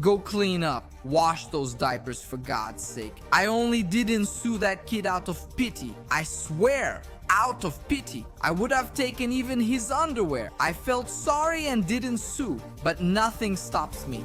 Go clean up. Wash those diapers for God's sake. I only didn't sue that kid out of pity. I swear, out of pity. I would have taken even his underwear. I felt sorry and didn't sue, but nothing stops me.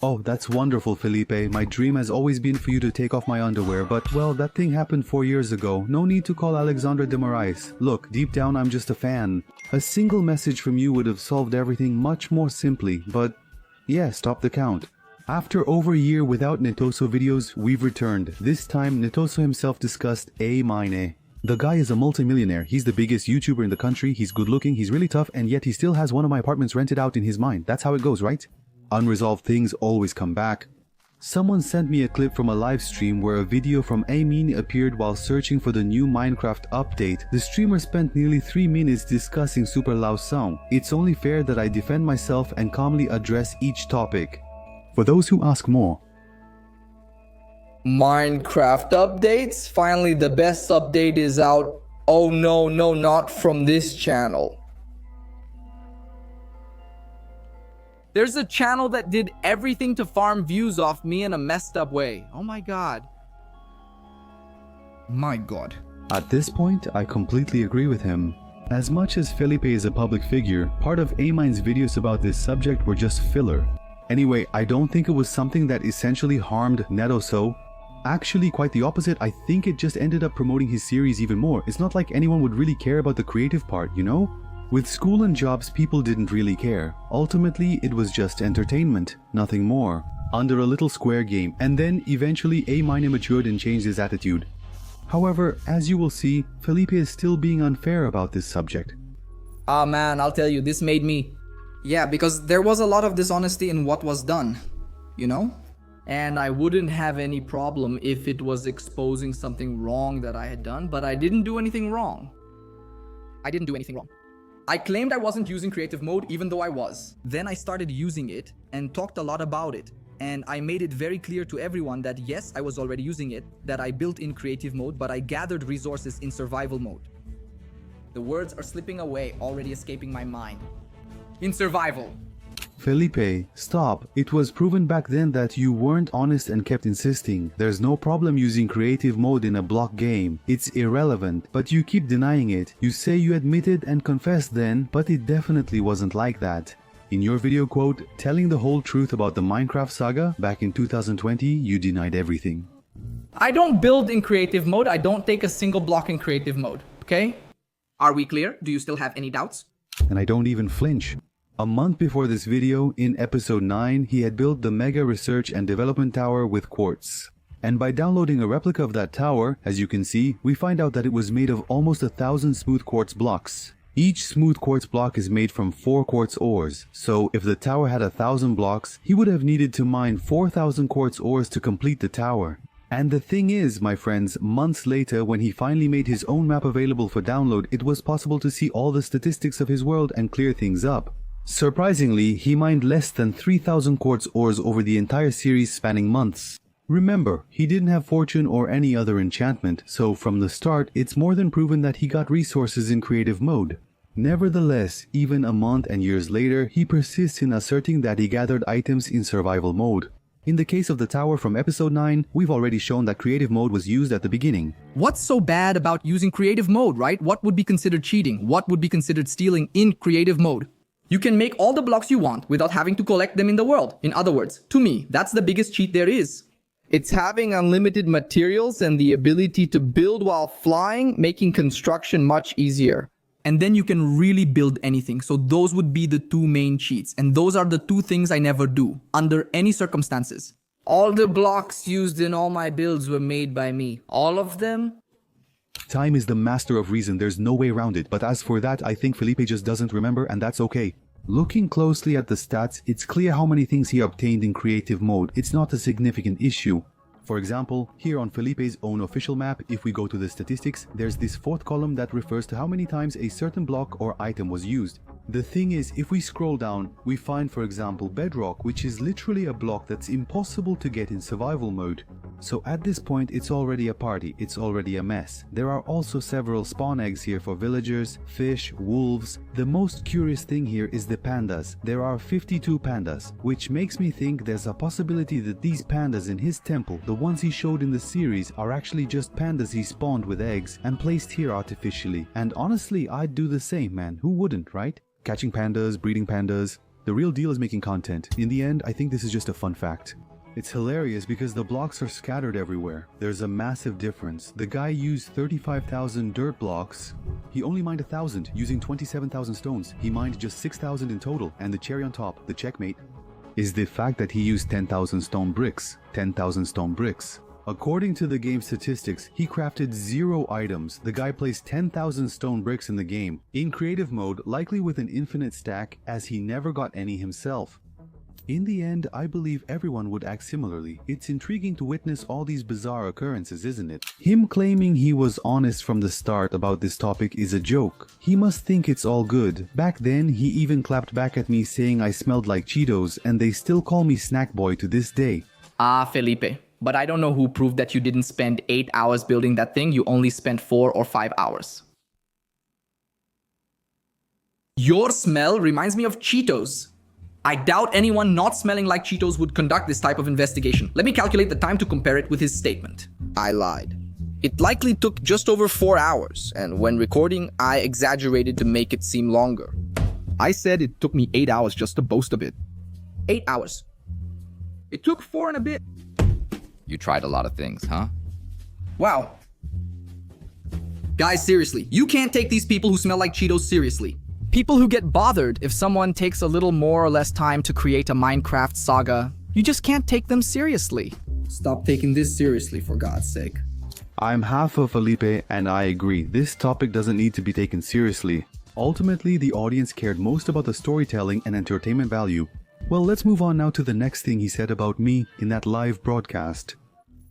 Oh, that's wonderful, Felipe. My dream has always been for you to take off my underwear, but well, that thing happened 4 years ago. No need to call Alexandre de Moraes. Look, deep down I'm just a fan. A single message from you would have solved everything much more simply, but yeah, stop the count. After over a year without Netoso videos, we've returned. This time, Netoso himself discussed A Mine. The guy is a multimillionaire. He's the biggest YouTuber in the country. He's good looking, he's really tough, and yet he still has one of my apartments rented out in his mind. That's how it goes, right? Unresolved things always come back. Someone sent me a clip from a live stream where a video from Amin appeared while searching for the new Minecraft update. The streamer spent nearly 3 minutes discussing Super Lao Song. It's only fair that I defend myself and calmly address each topic. For those who ask more. Minecraft updates? Finally, the best update is out. Oh no, not from this channel. There's a channel that did everything to farm views off me in a messed up way. Oh my god. My god. At this point, I completely agree with him. As much as Felipe is a public figure, part of Amin's videos about this subject were just filler. Anyway, I don't think it was something that essentially harmed Netoso. Actually, quite the opposite. I think it just ended up promoting his series even more. It's not like anyone would really care about the creative part, you know? With school and jobs, people didn't really care. Ultimately, it was just entertainment, nothing more, under a little square game, and then eventually Amine matured and changed his attitude. However, as you will see, Felipe is still being unfair about this subject. Ah man, I'll tell you, this made me... Yeah, because there was a lot of dishonesty in what was done, you know? And I wouldn't have any problem if it was exposing something wrong that I had done, but I didn't do anything wrong. I didn't do anything wrong. I claimed I wasn't using creative mode even though I was. Then I started using it and talked a lot about it. And I made it very clear to everyone that yes, I was already using it, that I built in creative mode, but I gathered resources in survival mode. The words are slipping away, already escaping my mind. In survival. Felipe, stop. It was proven back then that you weren't honest and kept insisting. There's no problem using creative mode in a block game. It's irrelevant, but you keep denying it. You say you admitted and confessed then, but it definitely wasn't like that. In your video quote, telling the whole truth about the Minecraft saga back in 2020, you denied everything. I don't build in creative mode. I don't take a single block in creative mode, okay? Are we clear? Do you still have any doubts? And I don't even flinch. A month before this video, in episode 9, he had built the Mega Research and Development Tower with quartz. And by downloading a replica of that tower, as you can see, we find out that it was made of almost 1,000 smooth quartz blocks. Each smooth quartz block is made from 4 quartz ores, so if the tower had 1,000 blocks, he would have needed to mine 4,000 quartz ores to complete the tower. And the thing is, my friends, months later when he finally made his own map available for download, it was possible to see all the statistics of his world and clear things up. Surprisingly, he mined less than 3,000 quartz ores over the entire series spanning months. Remember, he didn't have fortune or any other enchantment, so from the start, it's more than proven that he got resources in creative mode. Nevertheless, even a month and years later, he persists in asserting that he gathered items in survival mode. In the case of the tower from episode 9, we've already shown that creative mode was used at the beginning. What's so bad about using creative mode, right? What would be considered cheating? What would be considered stealing in creative mode? You can make all the blocks you want without having to collect them in the world. In other words, to me, that's the biggest cheat there is. It's having unlimited materials and the ability to build while flying, making construction much easier. And then you can really build anything. So those would be the 2 main cheats. And those are the 2 things I never do, under any circumstances. All the blocks used in all my builds were made by me. All of them? Time is the master of reason, there's no way around it, but as for that, I think Felipe just doesn't remember, and that's okay. Looking closely at the stats, it's clear how many things he obtained in creative mode. It's not a significant issue. For example, here on Felipe's own official map, if we go to the statistics, there's this 4th column that refers to how many times a certain block or item was used. The thing is, if we scroll down, we find, for example, bedrock, which is literally a block that's impossible to get in survival mode. So at this point, it's already a party, it's already a mess. There are also several spawn eggs here for villagers, fish, wolves. The most curious thing here is the pandas. There are 52 pandas, which makes me think there's a possibility that these pandas in his temple, the ones he showed in the series, are actually just pandas he spawned with eggs and placed here artificially. And honestly, I'd do the same, man. Who wouldn't, right? Catching pandas, breeding pandas. The real deal is making content. In the end, I think this is just a fun fact. It's hilarious because the blocks are scattered everywhere. There's a massive difference. The guy used 35,000 dirt blocks. He only mined 1,000 using 27,000 stones. He mined just 6,000 in total, and the cherry on top, the checkmate, is the fact that he used 10,000 stone bricks. 10,000 stone bricks. According to the game's statistics, he crafted 0 items. The guy placed 10,000 stone bricks in the game, in creative mode, likely with an infinite stack, as he never got any himself. In the end, I believe everyone would act similarly. It's intriguing to witness all these bizarre occurrences, isn't it? Him claiming he was honest from the start about this topic is a joke. He must think it's all good. Back then, he even clapped back at me saying I smelled like Cheetos, and they still call me Snack Boy to this day. Felipe. But I don't know who proved that you didn't spend 8 hours building that thing. You only spent 4 or 5 hours. Your smell reminds me of Cheetos. I doubt anyone not smelling like Cheetos would conduct this type of investigation. Let me calculate the time to compare it with his statement. I lied. It likely took just over 4 hours, and when recording, I exaggerated to make it seem longer. I said it took me 8 hours just to boast of it. 8 hours. It took 4 and a bit. You tried a lot of things, huh? Wow. Guys, seriously, you can't take these people who smell like Cheetos seriously. People who get bothered if someone takes a little more or less time to create a Minecraft saga, you just can't take them seriously. Stop taking this seriously, for God's sake. I'm half of Felipe, and I agree. This topic doesn't need to be taken seriously. Ultimately, the audience cared most about the storytelling and entertainment value. Well, let's move on now to the next thing he said about me in that live broadcast.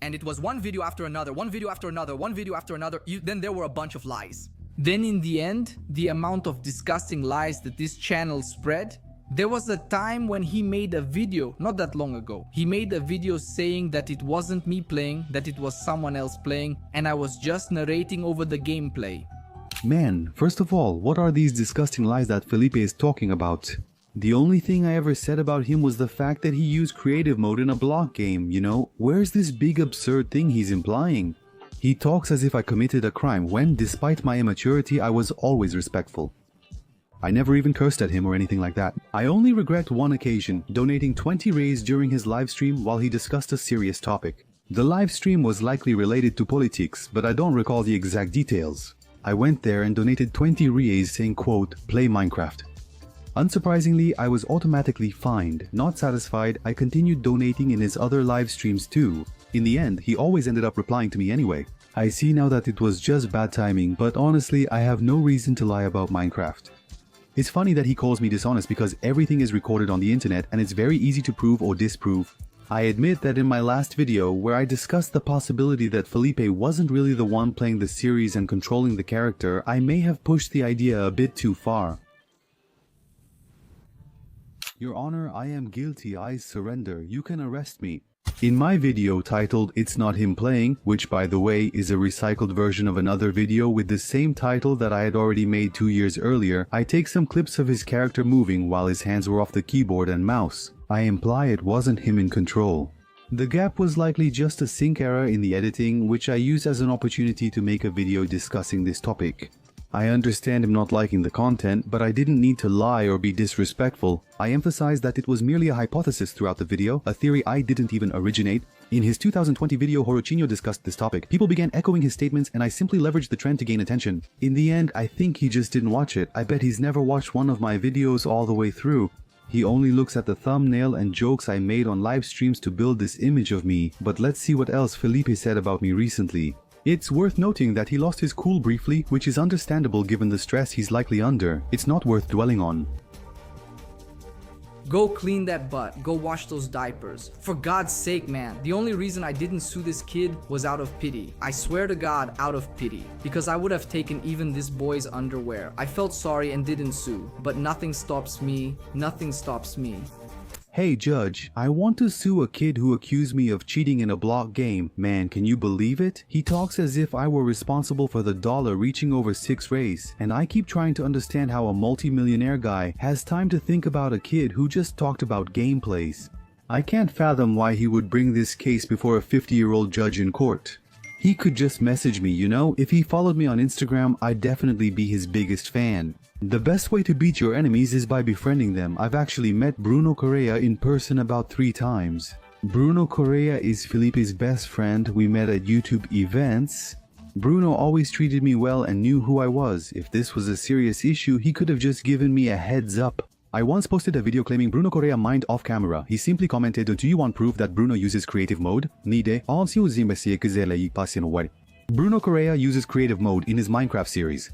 And it was one video after another, one video after another, one video after another. Then there were a bunch of lies. Then in the end, the amount of disgusting lies that this channel spread, there was a time when he made a video, not that long ago. He made a video saying that it wasn't me playing, that it was someone else playing, and I was just narrating over the gameplay. Man, first of all, what are these disgusting lies that Felipe is talking about? The only thing I ever said about him was the fact that he used creative mode in a block game, you know? Where's this big absurd thing he's implying? He talks as if I committed a crime when, despite my immaturity, I was always respectful. I never even cursed at him or anything like that. I only regret one occasion, donating 20 rays during his livestream while he discussed a serious topic. The livestream was likely related to politics, but I don't recall the exact details. I went there and donated 20 rays saying, quote, "Play Minecraft." Unsurprisingly, I was automatically fined. Not satisfied, I continued donating in his other live streams too. In the end, he always ended up replying to me anyway. I see now that it was just bad timing, but honestly, I have no reason to lie about Minecraft. It's funny that he calls me dishonest because everything is recorded on the internet and it's very easy to prove or disprove. I admit that in my last video, where I discussed the possibility that Felipe wasn't really the one playing the series and controlling the character, I may have pushed the idea a bit too far. Your Honor, I am guilty, I surrender, you can arrest me. In my video titled "It's Not Him Playing," which by the way is a recycled version of another video with the same title that I had already made 2 years earlier, I take some clips of his character moving while his hands were off the keyboard and mouse. I imply it wasn't him in control. The gap was likely just a sync error in the editing, which I used as an opportunity to make a video discussing this topic. I understand him not liking the content, but I didn't need to lie or be disrespectful. I emphasized that it was merely a hypothesis throughout the video, a theory I didn't even originate. In his 2020 video, Horochinho discussed this topic. People began echoing his statements and I simply leveraged the trend to gain attention. In the end, I think he just didn't watch it. I bet he's never watched one of my videos all the way through. He only looks at the thumbnail and jokes I made on live streams to build this image of me. But let's see what else Felipe said about me recently. It's worth noting that he lost his cool briefly, which is understandable given the stress he's likely under. It's not worth dwelling on. Go clean that butt. Go wash those diapers. For God's sake, man. The only reason I didn't sue this kid was out of pity. I swear to God, out of pity. Because I would have taken even this boy's underwear. I felt sorry and didn't sue. But nothing stops me. Nothing stops me. Hey judge, I want to sue a kid who accused me of cheating in a block game. Man, can you believe it? He talks as if I were responsible for the dollar reaching over 6 rays, and I keep trying to understand how a multi-millionaire guy has time to think about a kid who just talked about gameplays. I can't fathom why he would bring this case before a 50-year-old judge in court. He could just message me, you know? If he followed me on Instagram, I'd definitely be his biggest fan. The best way to beat your enemies is by befriending them. I've actually met Bruno Correa in person about 3 times. Bruno Correa is Felipe's best friend. We met at YouTube events. Bruno always treated me well and knew who I was. If this was a serious issue, he could have just given me a heads up. I once posted a video claiming Bruno Correa mined off camera. He simply commented, "Do you want proof that Bruno uses creative mode?" Bruno Correa uses creative mode in his Minecraft series.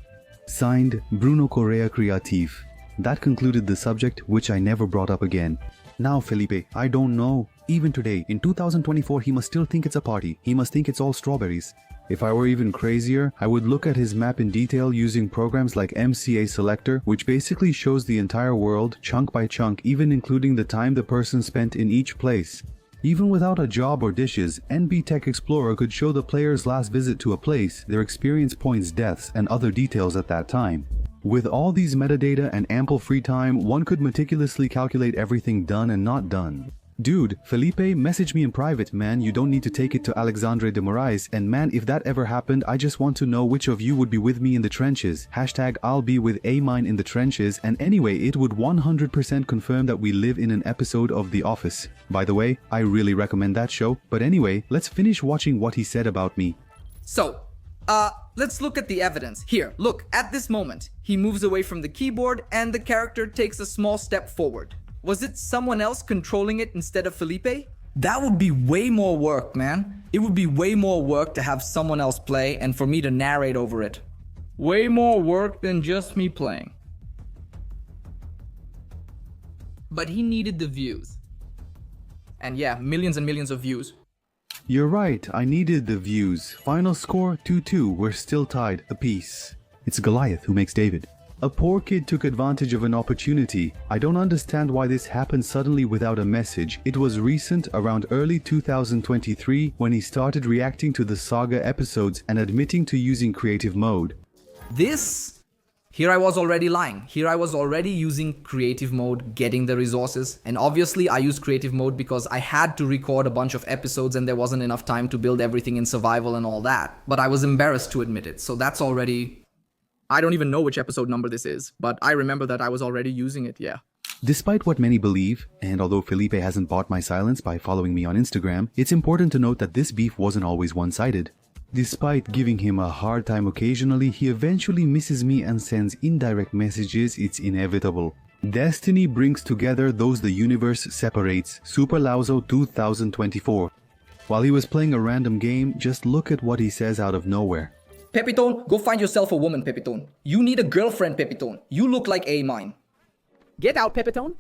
Signed, Bruno Correa Creative. That concluded the subject, which I never brought up again. Now Felipe, I don't know. Even today, in 2024, he must still think it's a party. He must think it's all strawberries. If I were even crazier, I would look at his map in detail using programs like MCA Selector, which basically shows the entire world, chunk by chunk, even including the time the person spent in each place. Even without a job or dishes, NB Tech Explorer could show the player's last visit to a place, their experience points, deaths, and other details at that time. With all these metadata and ample free time, one could meticulously calculate everything done and not done. Dude, Felipe, message me in private, man. You don't need to take it to Alexandre de Moraes, and man, if that ever happened, I just want to know which of you would be with me in the trenches. Hashtag I'll be with A-Mine in the trenches, and anyway, it would 100% confirm that we live in an episode of The Office. By the way, I really recommend that show, but anyway, let's finish watching what he said about me. So, let's look at the evidence. Here, look, at this moment, he moves away from the keyboard and the character takes a small step forward. Was it someone else controlling it instead of Felipe? That would be way more work, man. It would be way more work to have someone else play and for me to narrate over it. Way more work than just me playing. But he needed the views. And yeah, millions and millions of views. You're right, I needed the views. Final score 2-2, we're still tied, apiece. It's Goliath who makes David. A poor kid took advantage of an opportunity. I don't understand why this happened suddenly without a message. It was recent, around early 2023, when he started reacting to the saga episodes and admitting to using creative mode. Here I was already lying. Here I was already using creative mode, getting the resources. And obviously I used creative mode because I had to record a bunch of episodes and there wasn't enough time to build everything in survival and all that. But I was embarrassed to admit it. So that's already... I don't even know which episode number this is, but I remember that I was already using it, yeah. Despite what many believe, and although Felipe hasn't bought my silence by following me on Instagram, it's important to note that this beef wasn't always one-sided. Despite giving him a hard time occasionally, he eventually misses me and sends indirect messages. It's inevitable. Destiny brings together those the universe separates. Super Lauzo 2024. While he was playing a random game, just look at what he says out of nowhere. Pepitone, go find yourself a woman, Pepitone. You need a girlfriend, Pepitone. You look like A-Mine. Get out, Pepitone.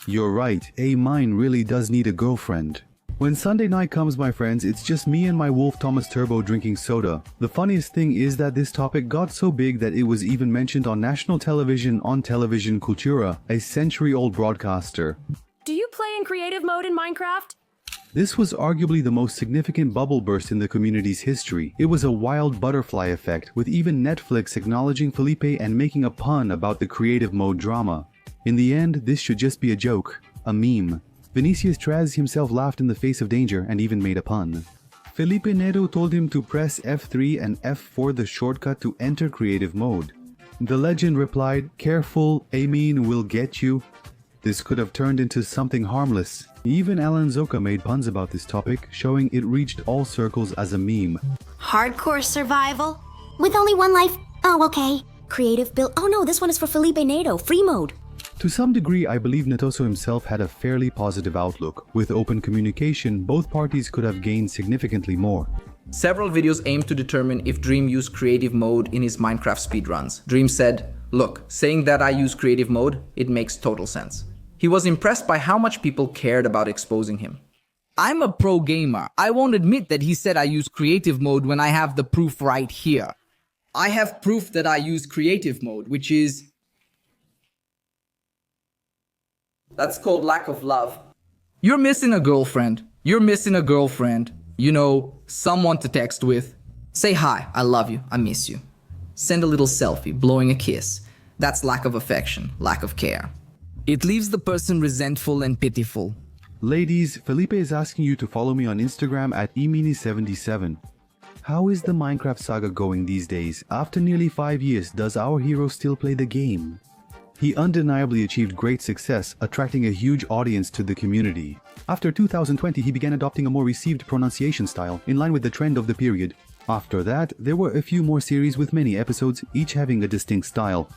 You're right, A-Mine really does need a girlfriend. When Sunday night comes, my friends, it's just me and my Wolf Thomas Turbo drinking soda. The funniest thing is that this topic got so big that it was even mentioned on national television on Television Cultura, a century-old broadcaster. Do you play in creative mode in Minecraft? This was arguably the most significant bubble burst in the community's history. It was a wild butterfly effect, with even Netflix acknowledging Felipe and making a pun about the creative mode drama. In the end, this should just be a joke, a meme. Vinicius Traz himself laughed in the face of danger and even made a pun. Felipe Neto told him to press F3 and F4 the shortcut to enter creative mode. The legend replied, "Careful, Amin will get you." This could have turned into something harmless. Even Alan Zoka made puns about this topic, showing it reached all circles as a meme. Hardcore survival? With only one life? Oh, okay. Creative build. Oh no, this one is for Felipe Neto, free mode. To some degree, I believe Netoso himself had a fairly positive outlook. With open communication, both parties could have gained significantly more. Several videos aimed to determine if Dream used creative mode in his Minecraft speedruns. Dream said, "Look, saying that I use creative mode, it makes total sense." He was impressed by how much people cared about exposing him. I'm a pro gamer. I won't admit that he said I use creative mode when I have the proof right here. I have proof that I use creative mode, which is... That's called lack of love. You're missing a girlfriend. You're missing a girlfriend. You know, someone to text with. Say hi, I love you, I miss you. Send a little selfie, blowing a kiss. That's lack of affection, lack of care. It leaves the person resentful and pitiful. Ladies, Felipe is asking you to follow me on Instagram at emini77. How is the Minecraft saga going these days? After nearly 5 years, does our hero still play the game? He undeniably achieved great success, attracting a huge audience to the community. After 2020, he began adopting a more received pronunciation style, in line with the trend of the period. After that, there were a few more series with many episodes, each having a distinct style.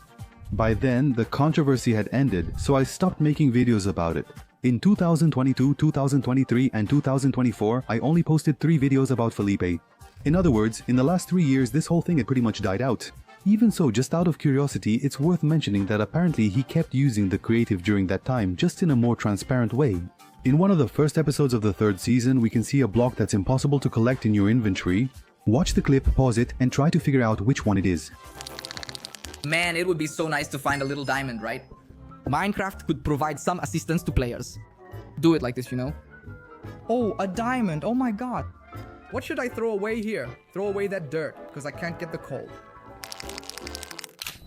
By then, the controversy had ended, so I stopped making videos about it. In 2022, 2023, and 2024, I only posted 3 videos about Felipe. In other words, in the last 3 years, this whole thing had pretty much died out. Even so, just out of curiosity, it's worth mentioning that apparently he kept using the creative during that time, just in a more transparent way. In one of the first episodes of the 3rd season, we can see a block that's impossible to collect in your inventory. Watch the clip, pause it, and try to figure out which one it is. Man, it would be so nice to find a little diamond, right? Minecraft could provide some assistance to players. Do it like this, you know? Oh, a diamond, oh my god. What should I throw away here? Throw away that dirt, because I can't get the coal.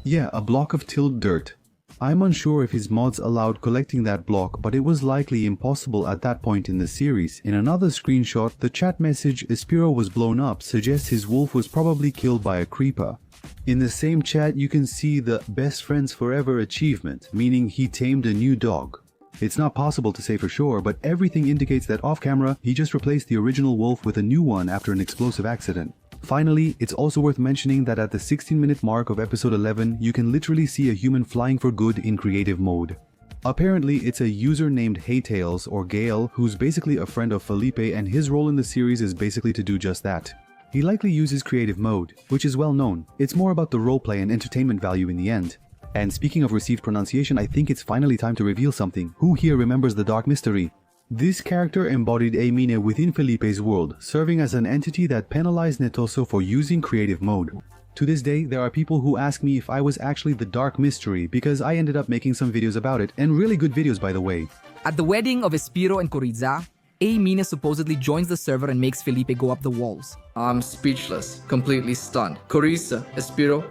Yeah, a block of tilled dirt. I'm unsure if his mods allowed collecting that block, but it was likely impossible at that point in the series. In another screenshot, the chat message "Espiro was blown up" suggests his wolf was probably killed by a creeper. In the same chat, you can see the "best friends forever" achievement, meaning he tamed a new dog. It's not possible to say for sure, but everything indicates that off camera, he just replaced the original wolf with a new one after an explosive accident. Finally, it's also worth mentioning that at the 16-minute mark of episode 11, you can literally see a human flying for good in creative mode. Apparently, it's a user named Haytails or Gale, who's basically a friend of Felipe, and his role in the series is basically to do just that. He likely uses creative mode, which is well known. It's more about the roleplay and entertainment value in the end. And speaking of received pronunciation, I think it's finally time to reveal something. Who here remembers the Dark Mystery? This character embodied a mine within Felipe's world, serving as an entity that penalized Netoso for using creative mode. To this day, there are people who ask me if I was actually the Dark Mystery because I ended up making some videos about it, and really good videos by the way. At the wedding of Espiro and Coriza, Mina supposedly joins the server and makes Felipe go up the walls. I'm speechless, completely stunned. Coriza, Espiro,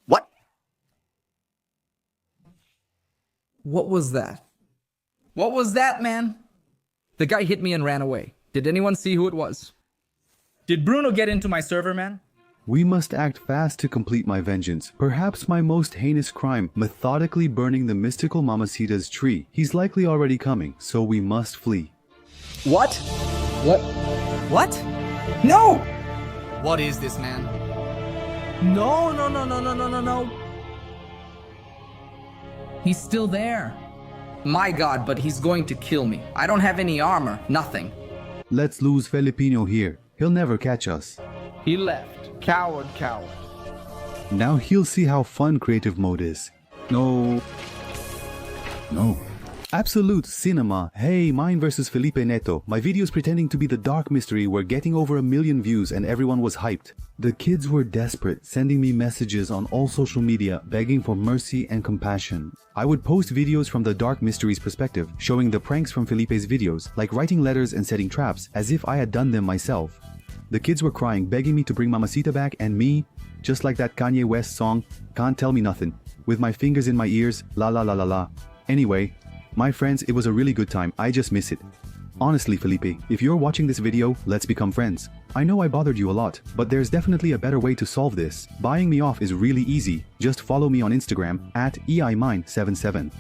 What? What was that? What was that, man? The guy hit me and ran away. Did anyone see who it was? Did Bruno get into my server, man? We must act fast to complete my vengeance. Perhaps my most heinous crime, methodically burning the mystical Mamacita's tree. He's likely already coming, so we must flee. What? What? No! What is this, man? No. He's still there. My god, but he's going to kill me. I don't have any armor, nothing. Let's lose Felipino here. He'll never catch us. He left. Coward. Now he'll see how fun creative mode is. No. Absolute cinema. Hey, mine versus Felipe Neto. My videos pretending to be the Dark Mystery were getting over 1 million views and everyone was hyped. The kids were desperate, sending me messages on all social media, begging for mercy and compassion. I would post videos from the Dark Mystery's perspective, showing the pranks from Felipe's videos, like writing letters and setting traps, as if I had done them myself. The kids were crying, begging me to bring Mamacita back, and me, just like that Kanye West song, "Can't Tell Me Nothing," with my fingers in my ears, la la la la la. Anyway, my friends, it was a really good time, I just miss it. Honestly, Felipe, if you're watching this video, let's become friends. I know I bothered you a lot, but there's definitely a better way to solve this. Buying me off is really easy. Just follow me on Instagram at EIMine77.